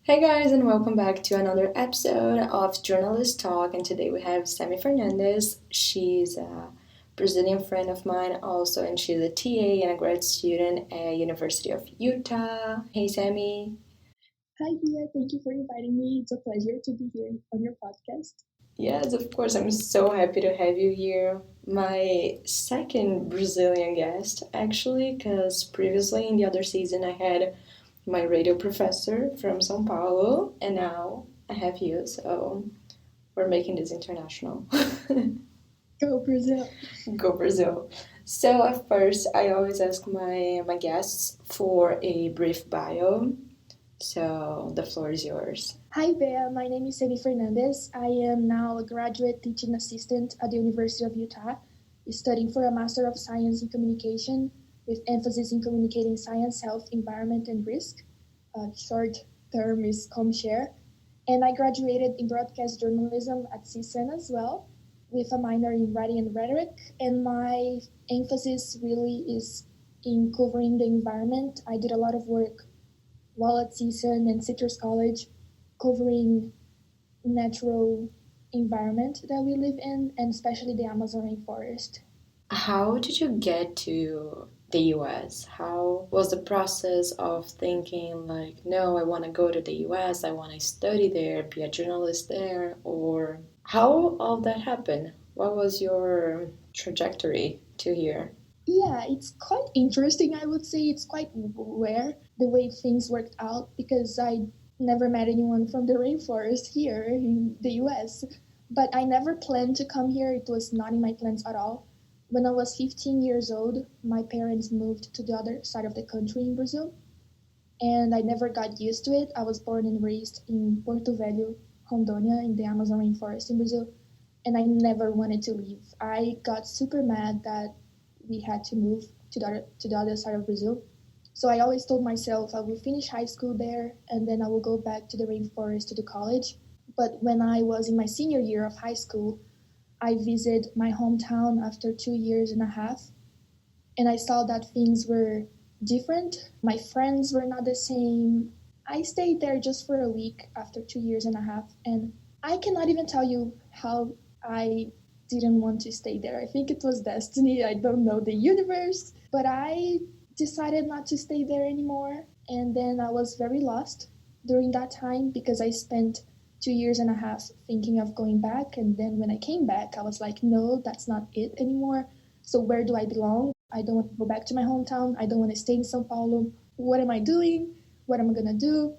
Hey guys, and welcome back to another episode of Journalist Talk. And today we have Sammy Fernandes. She's a Brazilian friend of mine, also, and she's a TA and a grad student at University of Utah. Hey, Sammy. Hi, Dia. Thank you for inviting me. It's a pleasure to be here on your podcast. Yes, of course. I'm so happy to have you here. My second Brazilian guest, actually, because previously in the other season I had my radio professor from São Paulo, and now I have you. So we're making this international. Go, Brazil. Go Brazil. So at first, I always ask my guests for a brief bio. So the floor is yours. Hi, Bea. My name is Sammy Fernandes. I am now a graduate teaching assistant at the University of Utah, studying for a Master of Science in Communication with emphasis in communicating science, health, environment, and risk. Short term is ComShare. And I graduated in broadcast journalism at CSUN as well, with a minor in writing and rhetoric. And my emphasis really is in covering the environment. I did a lot of work while at CSUN and Citrus College, covering natural environment that we live in, and especially the Amazon rainforest. How did you get to the US? How was the process of thinking, like, no, I want to go to the US, I want to study there, be a journalist there, or how all that happened? What was your trajectory to here? Yeah, it's quite interesting. I would say it's quite rare the way things worked out because I never met anyone from the rainforest here in the US. But I never planned to come here. It was not in my plans at all. When I was 15 years old, my parents moved to the other side of the country in Brazil, and I never got used to it. I was born and raised in Porto Velho, Rondônia, in the Amazon rainforest in Brazil, and I never wanted to leave. I got super mad that we had to move to the other side of Brazil. So I always told myself I will finish high school there and then I will go back to the rainforest to the college. But when I was in my senior year of high school, I visited my hometown after 2 years and a half, and I saw that things were different. My friends were not the same. I stayed there just for a week after 2 years and a half, and I cannot even tell you how I didn't want to stay there. I think it was destiny. I don't know the universe, but I decided not to stay there anymore. And then I was very lost during that time because I spent 2 years and a half thinking of going back. And then when I came back, I was like, no, that's not it anymore. So where do I belong? I don't want to go back to my hometown. I don't want to stay in Sao Paulo. What am I doing? What am I going to do?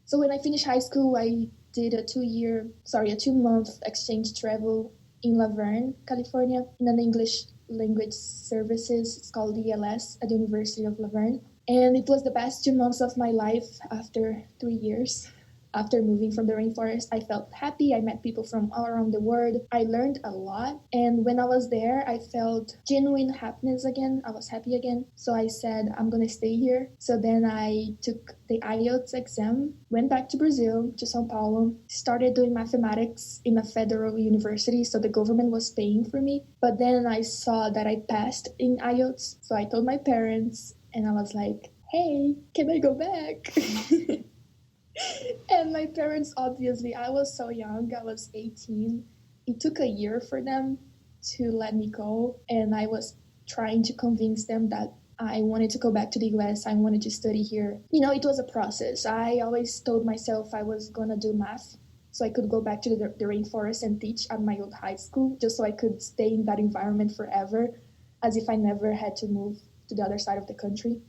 So when I finished high school, I did a 2-month exchange travel in Laverne, California, in an English language services. It's called ELS at the University of Laverne. And it was the best 2 months of my life after 3 years. After moving from the rainforest, I felt happy. I met people from all around the world. I learned a lot. And when I was there, I felt genuine happiness again. I was happy again. So I said, I'm going to stay here. So then I took the IELTS exam, went back to Brazil, to Sao Paulo, started doing mathematics in a federal university. So the government was paying for me. But then I saw that I passed in IELTS. So I told my parents, and I was like, hey, can I go back? And my parents, obviously, I was so young, I was 18. It took a year for them to let me go, and I was trying to convince them that I wanted to go back to the US, I wanted to study here. It was a process. I always told myself I was gonna do math so I could go back to the rainforest and teach at my old high school, just so I could stay in that environment forever, as if I never had to move to the other side of the country.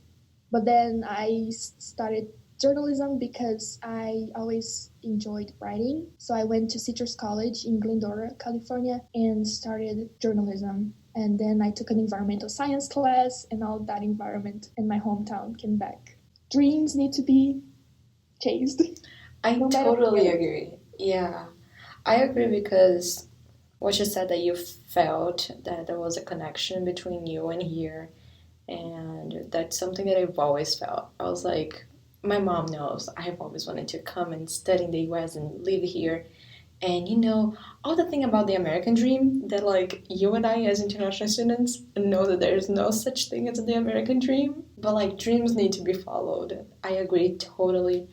But then I started journalism because I always enjoyed writing. So I went to Citrus College in Glendora, California, and started journalism. And then I took an environmental science class, and all that environment in my hometown came back. Dreams need to be chased. I No matter totally what. agree. Yeah, I agree because what you said that you felt that there was a connection between you and here, and that's something that I've always felt. I was like, my mom knows I've always wanted to come and study in the US and live here. And all the thing about the American dream that like you and I as international students know that there's no such thing as the American dream, but like dreams need to be followed. I agree totally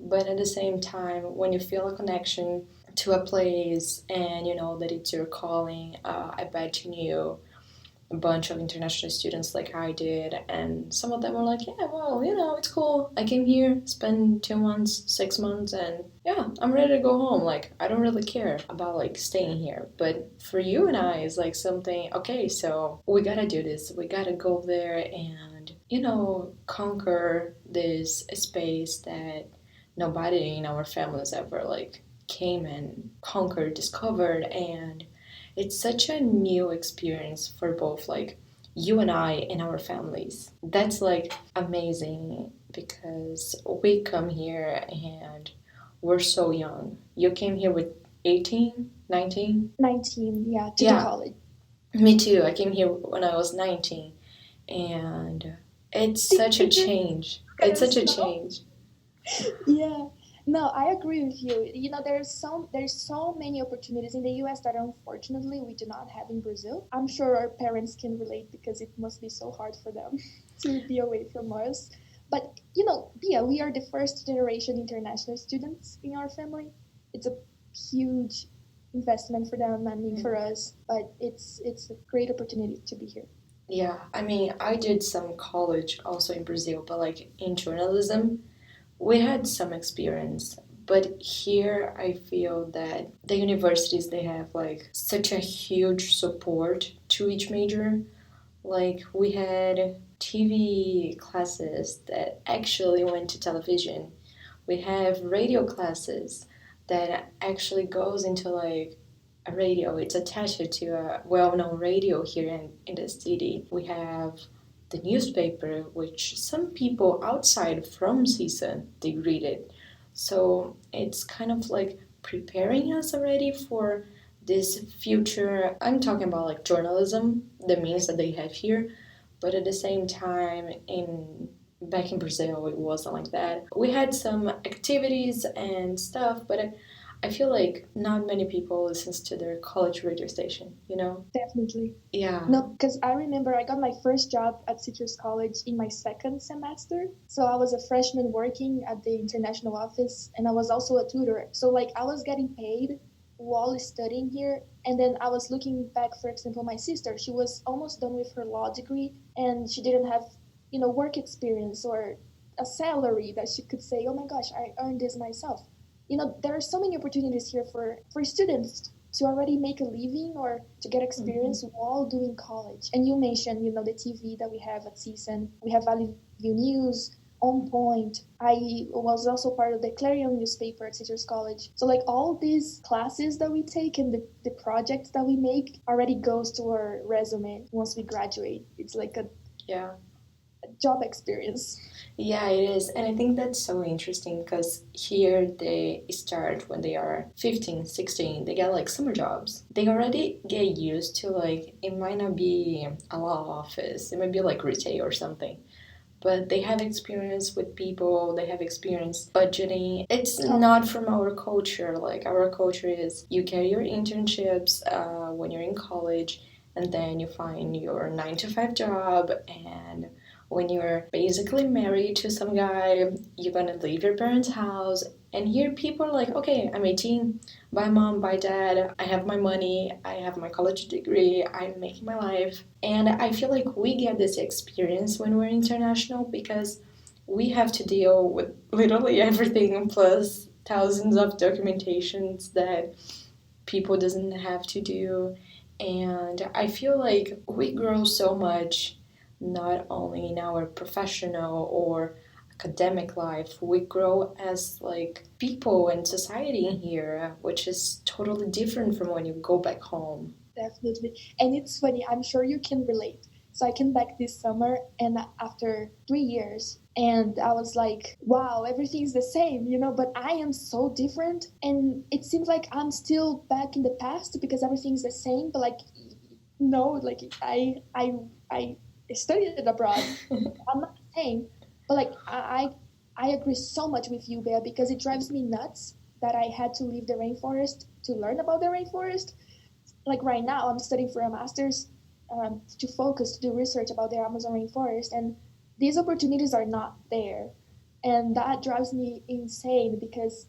But at the same time, when you feel a connection to a place and you know that it's your calling, I bet you knew a bunch of international students like I did, and some of them were like, "Yeah, well, you know, it's cool. I came here, spend 2 months, 6 months, and yeah, I'm ready to go home. Like, I don't really care about like staying here." But for you and I, it's like something. Okay, so we gotta do this. We gotta go there and conquer this space that nobody in our families ever like came and conquered, discovered, and it's such a new experience for both like you and I and our families. That's like amazing because we come here and we're so young. You came here with 18, 19? 19, yeah, to the Yeah, college. me too. I came here when I was 19 and it's such a change. It's such a change. Yeah. No, I agree with you. There's so many opportunities in the US that unfortunately we do not have in Brazil. I'm sure our parents can relate because it must be so hard for them to be away from us. But Bia, we are the first generation international students in our family. It's a huge investment for them, I mean for us, but it's a great opportunity to be here. Yeah, I mean, I did some college also in Brazil, but like in journalism, we had some experience. But here I feel that the universities they have like such a huge support to each major. Like we had TV classes that actually went to television. We have radio classes that actually goes into like a radio. It's attached to a well-known radio here in the city. We have the newspaper, which some people outside from CSUN they read it. So it's kind of like preparing us already for this future. I'm talking about like journalism, the means that they have here, but at the same time in back in Brazil it wasn't like that. We had some activities and stuff, but I feel like not many people listens to their college radio station, you know? Definitely. Yeah. No, because I remember I got my first job at Citrus College in my second semester. So I was a freshman working at the international office, and I was also a tutor. So, like, I was getting paid while studying here. And then I was looking back, for example, my sister, she was almost done with her law degree, and she didn't have, work experience or a salary that she could say, oh my gosh, I earned this myself. There are so many opportunities here for students to already make a living or to get experience while doing college. And you mentioned, the TV that we have at CSUN. We have Valley View News, On Point. I was also part of the Clarion newspaper at Citrus College. So like all these classes that we take and the projects that we make already goes to our resume once we graduate. It's like a Yeah. job experience. Yeah, it is. And I think that's so interesting because here they start when they are 15, 16. They get like summer jobs. They already get used to like, it might not be a law office, it might be like retail or something. But they have experience with people, they have experience budgeting. It's not from our culture. Like, our culture is you get your internships when you're in college, and then you find your 9 to 5 job, and when you're basically married to some guy, you're gonna leave your parents' house. And here people are like, okay, I'm 18, bye mom, bye dad, I have my money, I have my college degree, I'm making my life. And I feel like we get this experience when we're international because we have to deal with literally everything plus thousands of documentations that people doesn't have to do. And I feel like we grow so much not only in our professional or academic life, we grow as like people and society in here, which is totally different from when you go back home. Definitely. And it's funny, I'm sure you can relate. So I came back this summer and after 3 years, and I was like, wow, everything's the same, but I am so different. And it seems like I'm still back in the past because everything's the same, but like, no, like I studied abroad. I'm not the same. But like I agree so much with you, Bea, because it drives me nuts that I had to leave the rainforest to learn about the rainforest. Like right now, I'm studying for a master's to focus to do research about the Amazon rainforest, and these opportunities are not there. And that drives me insane because,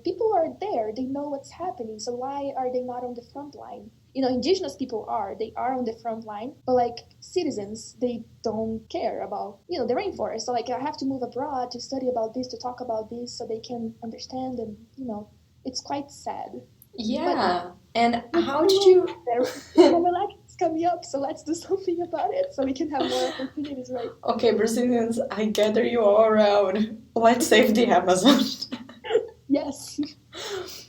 people are there, they know what's happening. So why are they not on the front line? Indigenous people they are on the front line, but like citizens, they don't care about, the rainforest. So like I have to move abroad to study about this, to talk about this so they can understand. And, it's quite sad. But Yeah. And we're how did almost you? there. We have elections coming up, so let's do something about it so we can have more opportunities, right? Okay, Brazilians, I gather you all around. Let's save the Amazon. Yes.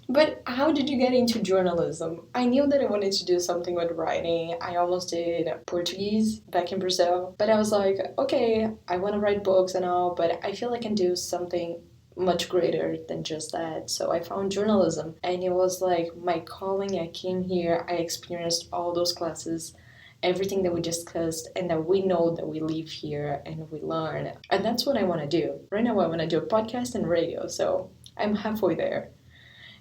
But how did you get into journalism? I knew that I wanted to do something with writing. I almost did Portuguese back in Brazil. But I was like, okay, I want to write books and all, but I feel I can do something much greater than just that. So I found journalism, and it was like my calling. I came here, I experienced all those classes, everything that we discussed, and that we know that we live here and we learn. And that's what I want to do. Right now, I want to do a podcast and radio, so I'm halfway there.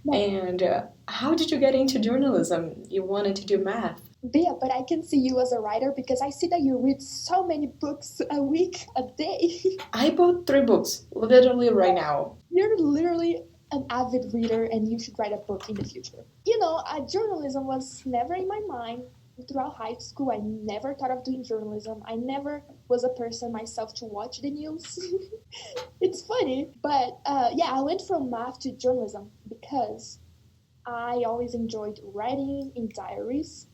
No, And how did you get into journalism? You wanted to do math. yeah, but I can see you as a writer because I see that you read so many books a week, a day. I bought 3 books, literally right now. You're literally an avid reader and you should write a book in the future. Journalism was never in my mind. Throughout high school, I never thought of doing journalism. I never was a person myself to watch the news. It's funny, but yeah, I went from math to journalism because I always enjoyed writing in diaries.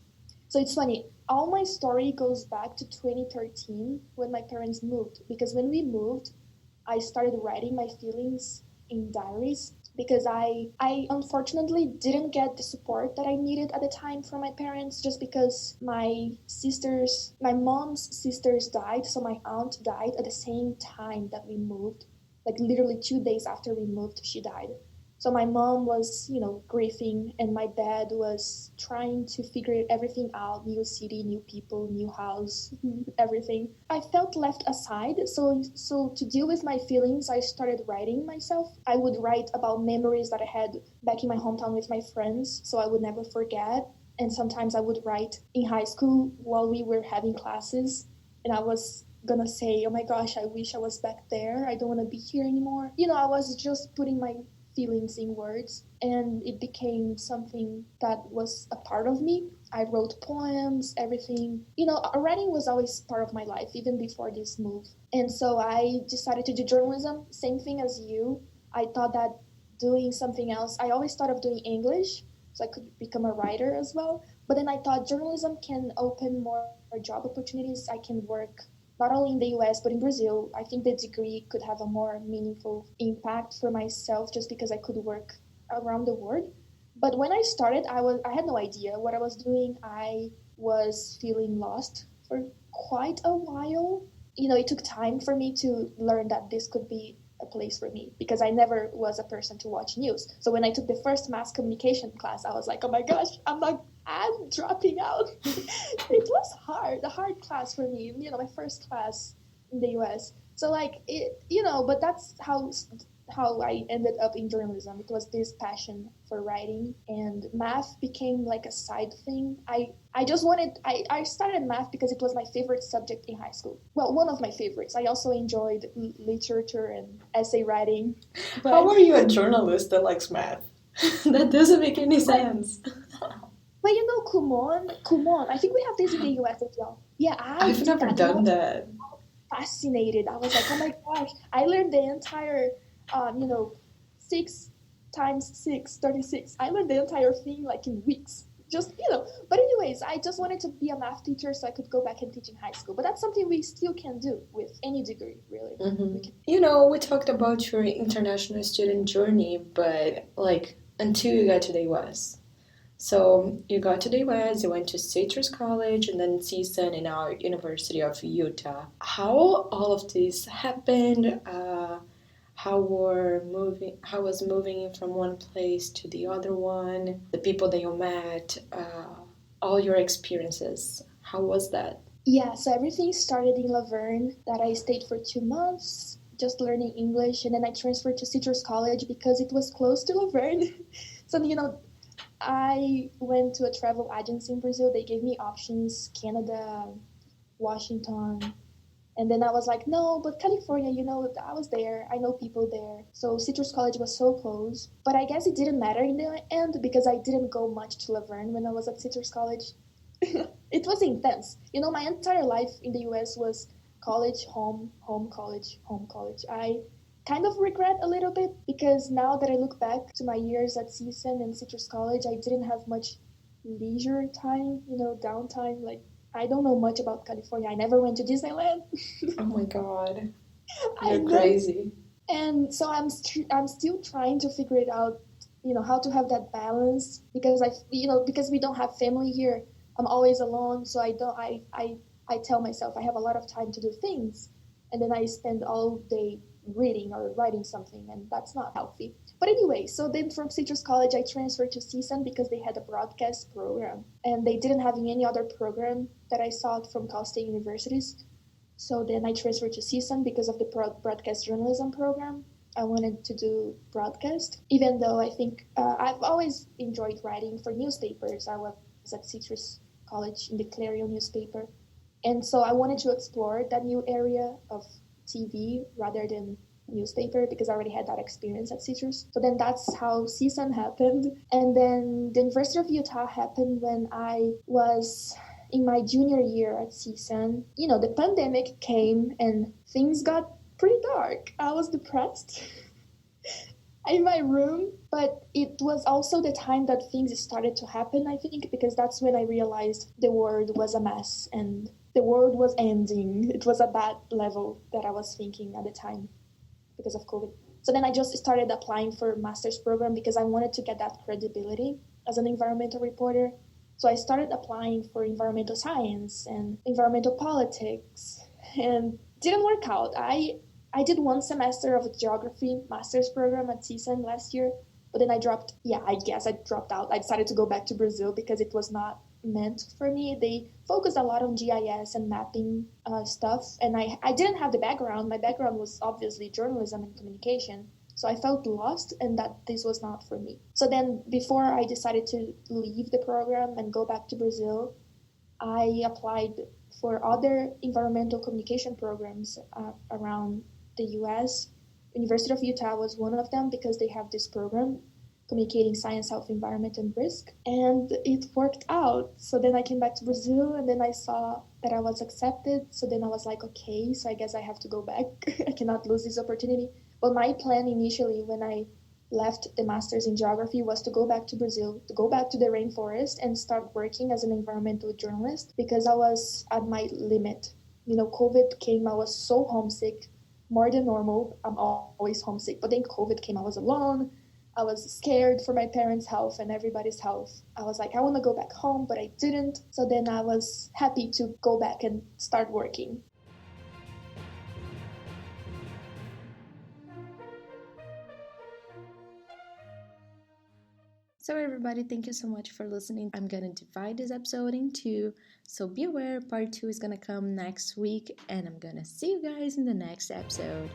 So it's funny, all my story goes back to 2013 when my parents moved. Because when we moved, I started writing my feelings in diaries because I unfortunately didn't get the support that I needed at the time from my parents just because my mom's sisters died, so my aunt died at the same time that we moved. Like literally 2 days after we moved, she died. So my mom was, grieving, and my dad was trying to figure everything out: new city, new people, new house, everything. I felt left aside. So to deal with my feelings, I started writing myself. I would write about memories that I had back in my hometown with my friends, so I would never forget. And sometimes I would write in high school while we were having classes, and I was gonna say, oh my gosh, I wish I was back there. I don't want to be here anymore. I was just putting my feelings in words, and it became something that was a part of me. I wrote poems, everything. Writing was always part of my life, even before this move. And so I decided to do journalism, same thing as you. I thought that doing something else, I always thought of doing English, so I could become a writer as well. But then I thought journalism can open more job opportunities. I can work not only in the US but in Brazil. I think the degree could have a more meaningful impact for myself just because I could work around the world. But when I started, I had no idea what I was doing. I was feeling lost for quite a while. It took time for me to learn that this could be a place for me because I never was a person to watch news. So when I took the first mass communication class, I was like, oh my gosh, I'm dropping out. It was a hard class for me, my first class in the US. So like but that's how I ended up in journalism. It was this passion for writing, and math became like a side thing. I started math because it was my favorite subject in high school. Well, one of my favorites. I also enjoyed literature and essay writing. How But are you a journalist that likes math? That doesn't make any but, sense. but Kumon. I think we have this in the US as well. Yeah, I I've did never that. And I done was that. fascinated. I was like, oh my gosh, I learned the entire, um, you know, 6 times 6, 36. I learned the entire thing like in weeks. But anyways, I just wanted to be a math teacher so I could go back and teach in high school. But that's something we still can do with any degree, really. Hmm. We can. We talked about your international student journey, but like until you got to the US. So you got to the US, you went to Citrus College and then CSUN and now University of Utah. How all of this happened? How was moving from one place to the other one? The people that you met, all your experiences. How was that? Yeah, so everything started in Laverne, that I stayed for 2 months just learning English, and then I transferred to Citrus College because it was close to Laverne. So, I went to a travel agency in Brazil. They gave me options: Canada, Washington, And then I was like, no, but California, I was there. I know people there. So Citrus College was so close. But I guess it didn't matter in the end because I didn't go much to Laverne when I was at Citrus College. It was intense. My entire life in the US was college, home, home, college, home, college. I kind of regret a little bit because now that I look back to my years at CSUN and Citrus College, I didn't have much leisure time, downtime. Like, I don't know much about California. I never went to Disneyland. Oh my god, I you're know. crazy. And so I'm still trying to figure it out, how to have that balance because because we don't have family here. I'm always alone, so I don't I tell myself I have a lot of time to do things, and then I spend all day reading or writing something, and that's not healthy. But anyway, so then from Citrus College I transferred to CSUN because they had a broadcast program, and they didn't have any other program that I saw from Cal State universities. So then I transferred to CSUN because of the broadcast journalism program. I wanted to do broadcast, even though I think I've always enjoyed writing for newspapers. I was at Citrus College in the Clarion newspaper. And so I wanted to explore that new area of TV rather than newspaper because I already had that experience at Citrus. So then that's how CSUN happened. And then the University of Utah happened when I was in my junior year at CSUN. The pandemic came and things got pretty dark. I was depressed in my room, but it was also the time that things started to happen, I think, because that's when I realized the world was a mess and the world was ending. It was at that level that I was thinking at the time because of COVID. So then I just started applying for a master's program because I wanted to get that credibility as an environmental reporter. So I started applying for environmental science and environmental politics, and didn't work out. I did one semester of a geography master's program at CSUN last year, but then I dropped. Yeah, I guess I dropped out. I decided to go back to Brazil because it was not meant for me. They focused a lot on GIS and mapping stuff, and I didn't have the background. My background was obviously journalism and communication. So I felt lost and that this was not for me. So then, before I decided to leave the program and go back to Brazil, I applied for other environmental communication programs around the US. University of Utah was one of them because they have this program communicating science, health, environment, and risk. And it worked out. So then I came back to Brazil and then I saw that I was accepted. So then I was like, okay, so I guess I have to go back. I cannot lose this opportunity. But my plan initially when I left the master's in geography was to go back to Brazil, to go back to the rainforest and start working as an environmental journalist because I was at my limit. COVID came, I was so homesick, more than normal. I'm always homesick. But then COVID came, I was alone. I was scared for my parents' health and everybody's health. I was like, I want to go back home, but I didn't. So then I was happy to go back and start working. So, everybody, thank you so much for listening. I'm gonna divide this episode in two. So, be aware, part two is gonna come next week, and I'm gonna see you guys in the next episode.